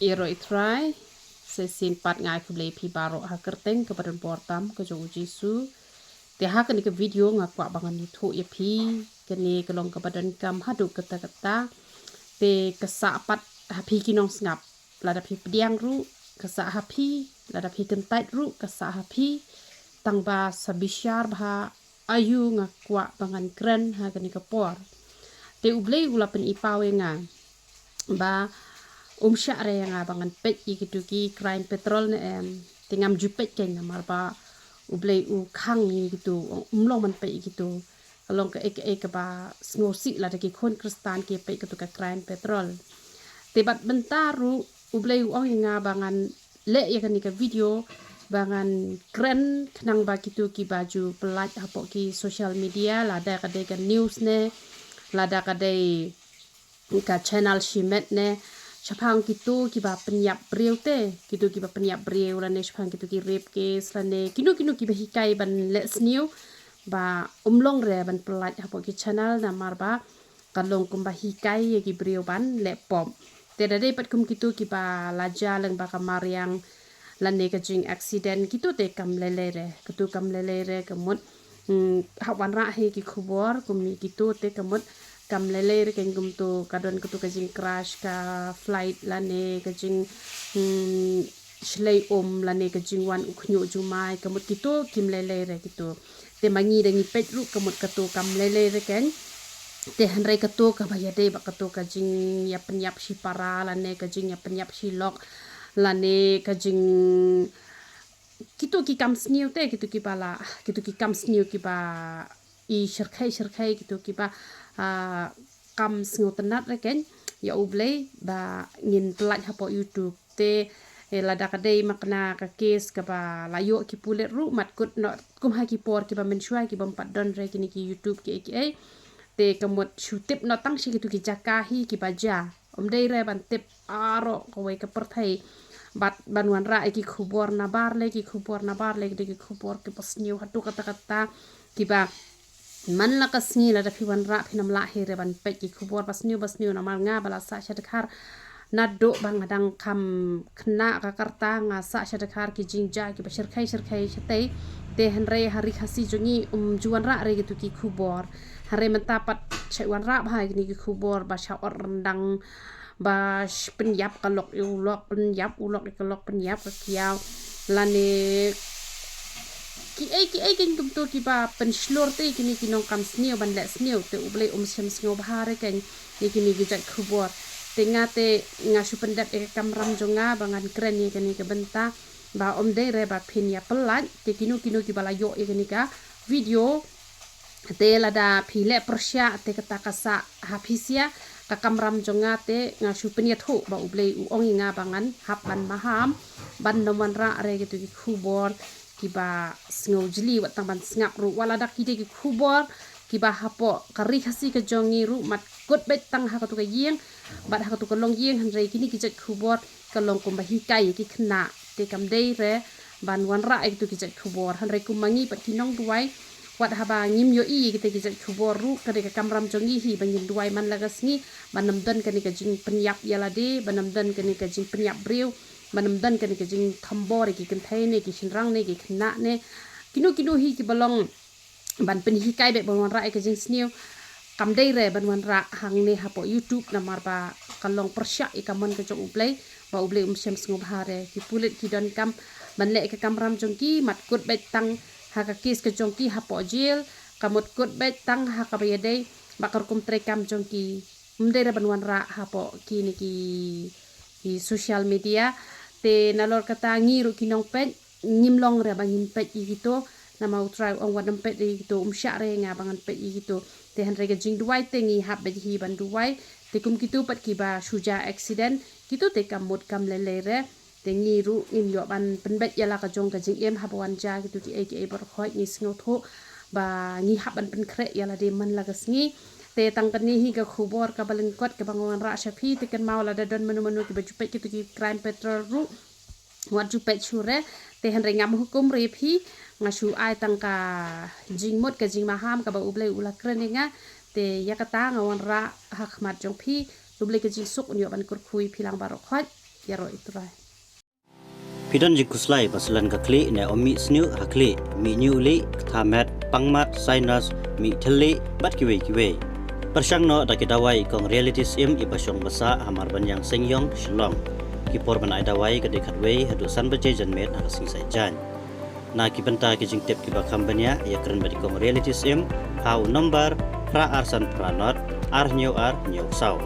Iro itrai sesin pat ngai kuble pi baro ha kerteng ke badan portam ke jo jisu te ha kan ke video ngakwa bangan itu ya pi kene kelong ke badan kam hadu kata-kata te kesa pat hapi kinong ngap lada pi pediang ru kesa hapi lada pi kentait ru kesa hapi tang ba sabisyar bah ayu ngakwa bangan kren ha kan ke por te ublei ulapen ipawe nga ba syare yang abangan pet gitu ki crime petrol ne tingam jupet keng namar ba ublei u khang gitu umlong man pet gitu kalong ke ke ba ngosi la ki kon kristan ki pet gitu ka crime petrol tebat bentaru ublei u yang abangan le ya kan ka video bangan keren kenang ba gitu ki baju pelaj apa ki social media lada kadai ka news ne lada kadai ka channel shimet ne Shapang gitu kiba penyap beriau te gitu kiba penyap beriau lane shapang gitu ki rape case lane kinu kiba hikai ban let's new ba umlong re ban pelat hapo ki channel namar ba kalong kumba hikai ki beriau ban lepom te dade pat kum gitu kiba laja lang ba kamar yang lane ka jing accident gitu te kam lele re kutu kam lele re kemut hawan ra he ki khubor kumi gitu te kemut kam lele keng gum tu kadon kutu kajing crash ka flight lane kajing shlei lane kajing wan ukhnyo jumai kamut gitu kim lele re gitu te mangi dengi pet ru kamut katu kam lele re keng te hanrai katu ka bayade ba katu kajing ya penyap si para lane kajing ya penyap si lok lane kajing gitu ki kam sniu te gitu ki bala gitu ki kam sniu ki ba I shirkai gitu ki ba kam sngo tenat reken ya ublei ba ngin pelat hapo YouTube te lada kadai makna ka kes ka ba layo ki pulet ru mat kut no kum ha ki por ki ba mensyua ki bam padon re ki YouTube ki te kemut shutip no tang shi gitu ki jakahi ki baja dei re ban tip aro ko we ka perthai bat banwan ra ki khubor na bar le ki khubor ki pasniu hatu kata-kata ki ba man la kasni la da piwan ra pinam la here ban pet ki khubor basniu na mal nga bala sa shadkhar na do bang adang kam khna ka karta nga sa shadkhar ki jingja ki bashir khai chatei te henre hari khasi jongi juan ra re gitu ki khubor hare mentapat chaiwan ra bhai ki khubor ba sha or rendang ba penyap kalok ulok penyap ulok kalok penyap ka kiau lane ki ai ken tum to ki ba pen slor te kini kinong kam sneo ban le sneo te uble sem sneo bahare ken ni kini gijak khubor te ngate nga supendat e kam ram jonga bangan kren ni kini ke benta ba de re ba pin ya pelat te kinu ki bala yo e kini ka video te lada phile persya te kata kasa hapisia ka kam ram jonga te nga supenia thu ba uble u ongi nga bangan hapan maham ban noman ra re gitu ki khubor kiba sngo jili watang ban snap ru wala dak kide ki khubor kiba hapo kari khasi ke jongi ru mat kot bet tang ha ka yeng bat ha ka long yeng han re kini ki jat khubor kalong kum ba hikai ki khna te kam dei re ban wan ra ek tu ki jat khubor han re kum mangi pat kinong duai wat haba ngim yo I ki te ki jat khubor ru ka de ka kamram jongi hi bangin duai man lagas ni banam dan ka ni ka jing penyap yala de banam dan ka ni ka jing penyap breu manam dan kan ke jing thambor ki kenthai ne ki sinrang ne ki khna ne kinu hi ki balong ban pen hi kai be ban ra ke jing sniu kam dei re ban wan ra hang ne hapo YouTube na marba kalong persya I kaman ke jong ublei ba ublei sem sngob hare ki pulit ki don kam ban le ke kamram jongki mat kut bet tang ha ka kis ke jongki hapo jil kamut kut bet tang ha ka bayade bakar kum tre kam jongki mdei re ban wan ra hapo ki ni ki social media te nalor kata ngiru kinong pet ngimlong re bangin pet gitu na mau try ong wadam pet gitu syare nga bangan pet gitu te han rega jing duai te ngi hab be hi ban duai te kum gitu pat ki ba suja accident gitu te kamut kam lele re te ngiru in yo ban penbet yala ka jong ka jing em habwan ja gitu ki ai bar khoi ni sngo tho ba ngi haban pen kre yala de man lagas ngi te tangkani hi ka khubor ka balengkot ka bangon ra shapi te kan mau la don menu ki baju pet ki crime petrol ru wat ju pet chure te han rengam hukum repi ngasu ai tangka jingmot ka jing maham ka ba uble ula kreninga te yakata ngawan ra hakmat jong pi uble ka jing suk nyo ban kur khui pilang barok khot Kiro itu rai. Pidan jikuslai pasalan kakli ne omi sniu hakli mi niuli thamet pangmat sinus mi theli bat kiwe persang no dakidawai kong reality sim ipasong basa hamar banyang sengyong shillong kipor banai dawai kadekatwe hadusan baje janmet nakasing saijan na kibenta kijing tip kiba kambanya ya keren badi kong reality sim au number pra arsan pranot ar nyau sau